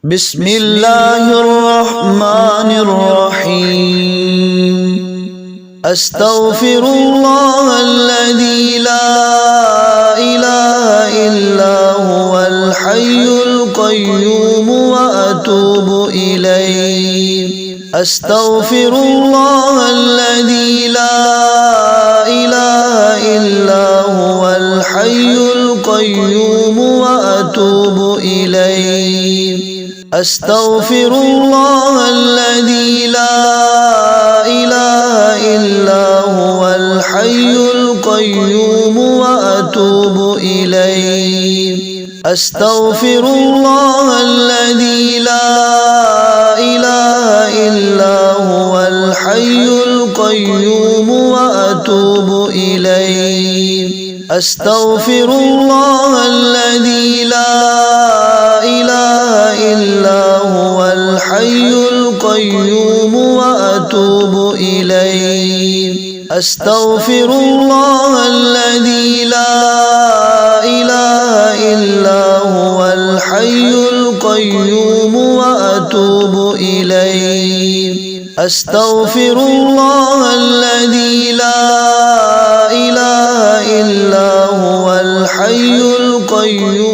بسم الله الرحمن الرحيم أستغفر الله الذي لا إله إلا هو الحي القيوم وأتوب إليه أستغفر الله الذي لا إله إلا هو الحي القيوم وأتوب إليه أستغفر الله الذي لا إله إلا هو الحي القيوم وأتوب إليه أستغفر الله الذي لا إله إلا هو الحي القيوم وأتوب إليه أستغفر الله الذي لا إله إلا هو الحي القيوم وأتوب إليه أستغفر الله الذي لا إله إلا هو الحي القيوم وأتوب إليه أستغفر الله الذي لا إله إلا هو الحي القيوم